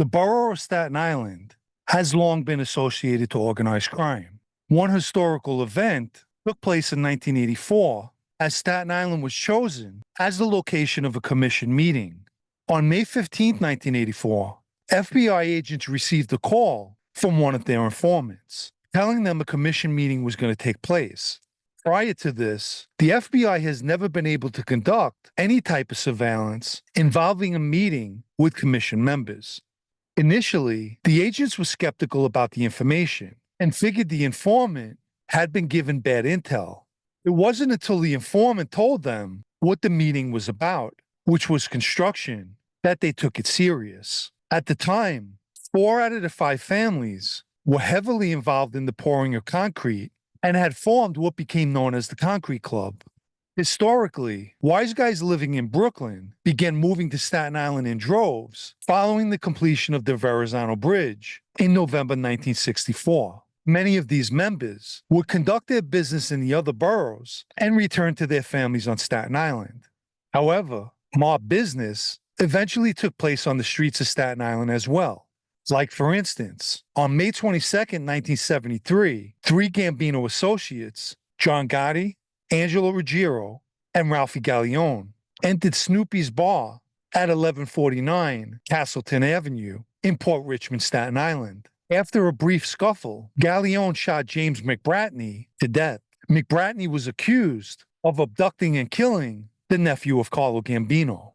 The borough of Staten Island has long been associated to organized crime. One historical event took place in 1984 as Staten Island was chosen as the location of a commission meeting. On May 15, 1984, FBI agents received a call from one of their informants, telling them a commission meeting was going to take place. Prior to this, the FBI has never been able to conduct any type of surveillance involving a meeting with commission members. Initially, the agents were skeptical about the information and figured the informant had been given bad intel. It wasn't until the informant told them what the meeting was about, which was construction, that they took it serious. At the time, 4 out of the 5 families were heavily involved in the pouring of concrete and had formed what became known as the Concrete Club. Historically, wise guys living in Brooklyn began moving to Staten Island in droves following the completion of the Verrazano Bridge in November 1964. Many of these members would conduct their business in the other boroughs and return to their families on Staten Island. However, mob business eventually took place on the streets of Staten Island as well. Like, for instance, on May 22, 1973, 3 Gambino associates, John Gotti, Angelo Ruggiero, and Ralphie Gallione, entered Snoopy's Bar at 1149 Castleton Avenue in Port Richmond, Staten Island. After a brief scuffle, Gallione shot James McBratney to death. McBratney was accused of abducting and killing the nephew of Carlo Gambino.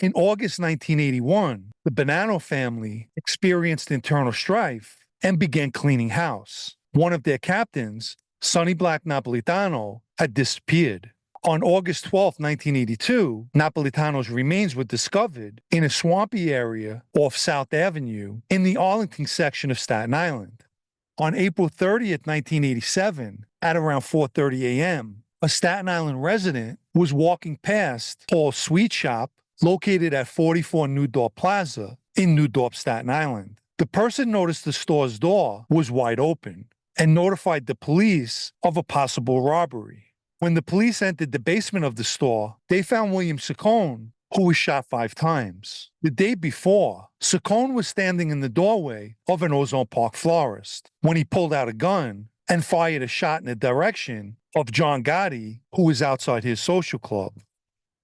In August 1981, the Banano family experienced internal strife and began cleaning house. One of their captains, Sonny Black Napolitano, had disappeared. On August 12, 1982, Napolitano's remains were discovered in a swampy area off South Avenue in the Arlington section of Staten Island. On April 30, 1987, at around 4:30 a.m., a Staten Island resident was walking past Paul's Sweet Shop, located at 44 New Dorp Plaza in New Dorp, Staten Island. The person noticed the store's door was wide open and notified the police of a possible robbery. When the police entered the basement of the store, they found William Saccone, who was shot 5 times. The day before, Saccone was standing in the doorway of an Ozone Park florist when he pulled out a gun and fired a shot in the direction of John Gotti, who was outside his social club.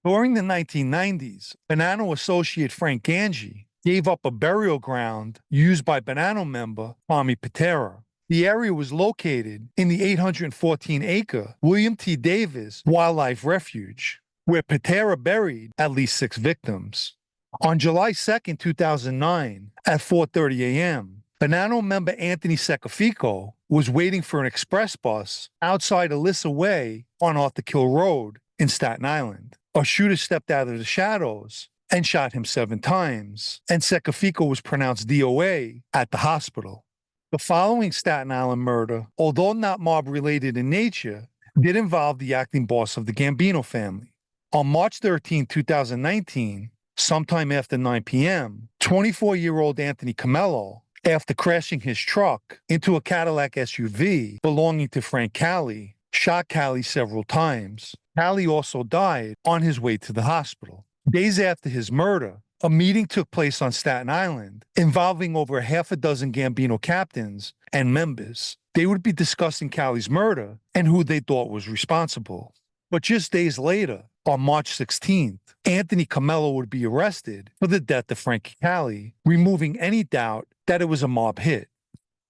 During the 1990s, Banano associate Frank Gangi gave up a burial ground used by Banano member Tommy Patera. The area was located in the 814-acre William T. Davis Wildlife Refuge, where Patera buried at least 6 victims. On July 2, 2009, at 4:30 a.m., Banano member Anthony Secafico was waiting for an express bus outside Alyssa Way on Arthur Kill Road in Staten Island. A shooter stepped out of the shadows and shot him 7 times, and Secafico was pronounced DOA at the hospital. The following Staten Island murder, although not mob-related in nature, did involve the acting boss of the Gambino family. On March 13, 2019, sometime after 9 p.m., 24-year-old Anthony Camello, after crashing his truck into a Cadillac SUV belonging to Frank Cali, shot Cali several times. Cali also died on his way to the hospital. Days after his murder, a meeting took place on Staten Island involving over 6 Gambino captains and members. They would be discussing Cali's murder and who they thought was responsible. But just days later, on March 16th, Anthony Camello would be arrested for the death of Frankie Cali, removing any doubt that it was a mob hit.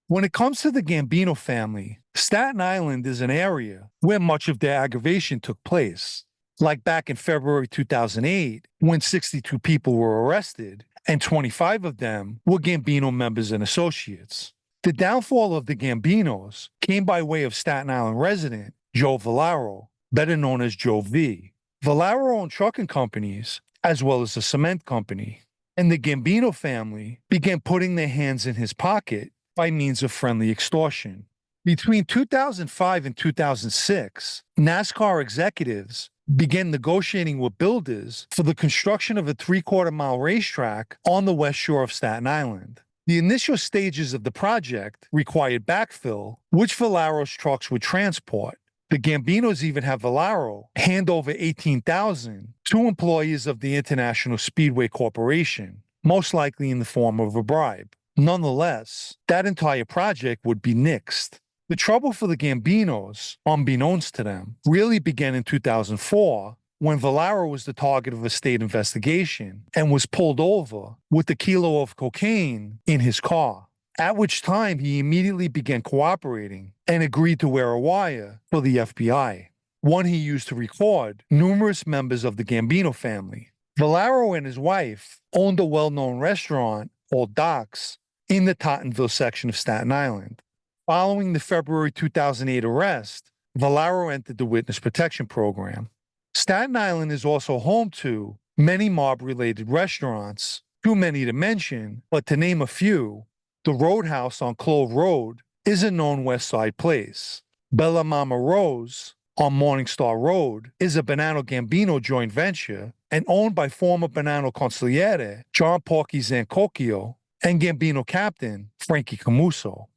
When it comes to the Gambino family, Staten Island is an area where much of their aggravation took place. Like back in February 2008, when 62 people were arrested, and 25 of them were Gambino members and associates. The downfall of the Gambinos came by way of Staten Island resident Joe Vallaro, better known as Joe V. Vallaro owned trucking companies as well as a cement company, and the Gambino family began putting their hands in his pocket by means of friendly extortion. Between 2005 and 2006, NASCAR executives began negotiating with builders for the construction of a 3/4-mile racetrack on the west shore of Staten Island. The initial stages of the project required backfill, which Vallaro's trucks would transport. The Gambinos even have Vallaro hand over $18,000 to employees of the International Speedway Corporation. most likely in the form of a bribe. Nonetheless, that entire project would be nixed. The trouble for the Gambinos, unbeknownst to them, really began in 2004 when Valero was the target of a state investigation and was pulled over with a kilo of cocaine in his car, at which time he immediately began cooperating and agreed to wear a wire for the FBI, one he used to record numerous members of the Gambino family. Valero and his wife owned a well-known restaurant, Old Doc's, in the Tottenville section of Staten Island. Following the February 2008 arrest, Valero entered the Witness Protection Program. Staten Island is also home to many mob-related restaurants, too many to mention, but to name a few, the Roadhouse on Clove Road is a known West Side place. Bella Mama Rose on Morningstar Road is a Banano Gambino joint venture and owned by former Banano consigliere John Porky Zancocchio and Gambino captain Frankie Camuso.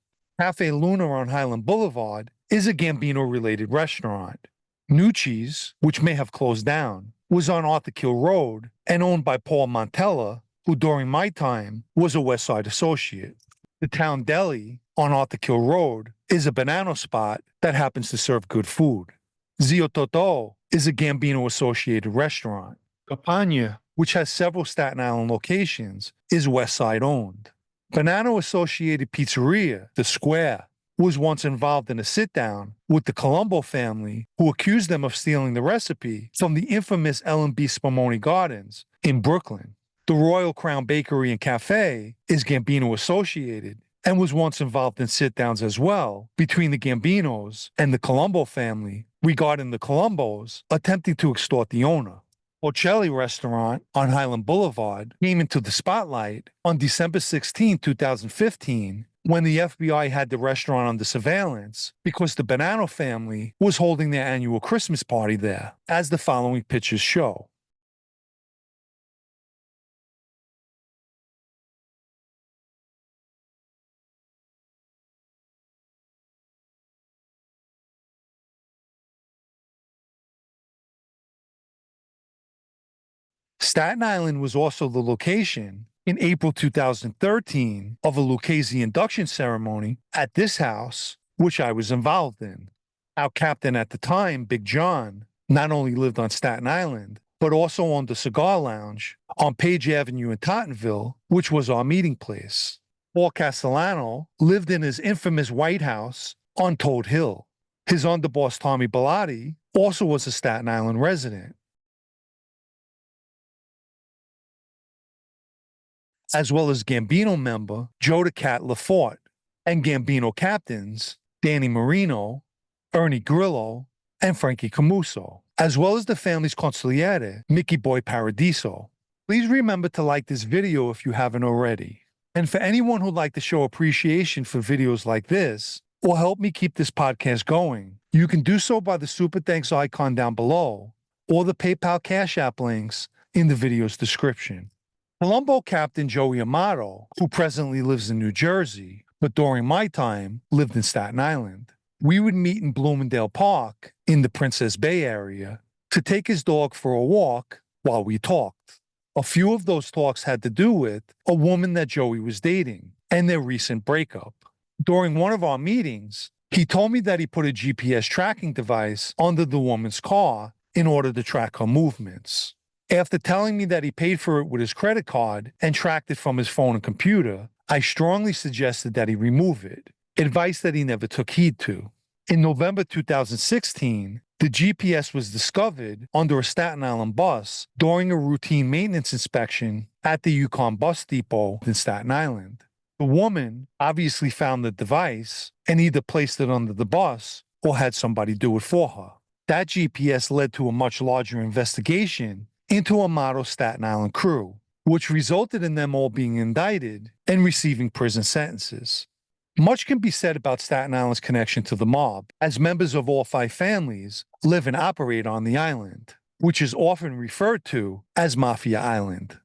Cafe Luna on Highland Boulevard is a Gambino-related restaurant. Nucci's, which may have closed down, was on Arthur Kill Road and owned by Paul Montella, who during my time was a West Side associate. The Town Deli on Arthur Kill Road is a Banano spot that happens to serve good food. Zio Toto is a Gambino-associated restaurant. Campagna, which has several Staten Island locations, is West Side owned. Banano-associated pizzeria, The Square, was once involved in a sit-down with the Colombo family, who accused them of stealing the recipe from the infamous L&B Spumoni Gardens in Brooklyn. The Royal Crown Bakery and Cafe is Gambino-associated and was once involved in sit-downs as well between the Gambinos and the Colombo family regarding the Colombos attempting to extort the owner. Bocelli Restaurant on Highland Boulevard came into the spotlight on December 16, 2015, when the FBI had the restaurant under surveillance because the Banano family was holding their annual Christmas party there, as the following pictures show. Staten Island was also the location in April 2013 of a Lucchese induction ceremony at this house, which I was involved in. Our captain at the time, Big John, not only lived on Staten Island, but also owned a cigar lounge on Page Avenue in Tottenville, which was our meeting place. Paul Castellano lived in his infamous White House on Toad Hill. His underboss, Tommy Bellotti, also was a Staten Island resident, as well as Gambino member Joe the Cat Lafort and Gambino captains Danny Marino, Ernie Grillo, and Frankie Camuso, as well as the family's consigliere, Mickey Boy Paradiso. Please remember to like this video if you haven't already. And for anyone who'd like to show appreciation for videos like this, or help me keep this podcast going, you can do so by the Super Thanks icon down below, or the PayPal Cash App links in the video's description. Colombo Captain Joey Amato, who presently lives in New Jersey, but during my time lived in Staten Island. We would meet in Bloomingdale Park in the Princess Bay area to take his dog for a walk while we talked. A few of those talks had to do with a woman that Joey was dating and their recent breakup. During one of our meetings, he told me that he put a GPS tracking device under the woman's car in order to track her movements. After telling me that he paid for it with his credit card and tracked it from his phone and computer, I strongly suggested that he remove it, advice that he never took heed to. In November 2016, the GPS was discovered under a Staten Island bus during a routine maintenance inspection at the Yukon Bus Depot in Staten Island. The woman obviously found the device and either placed it under the bus or had somebody do it for her. That GPS led to a much larger investigation into Amato's Staten Island crew, which resulted in them all being indicted and receiving prison sentences. Much can be said about Staten Island's connection to the mob, as members of all 5 families live and operate on the island, which is often referred to as Mafia Island.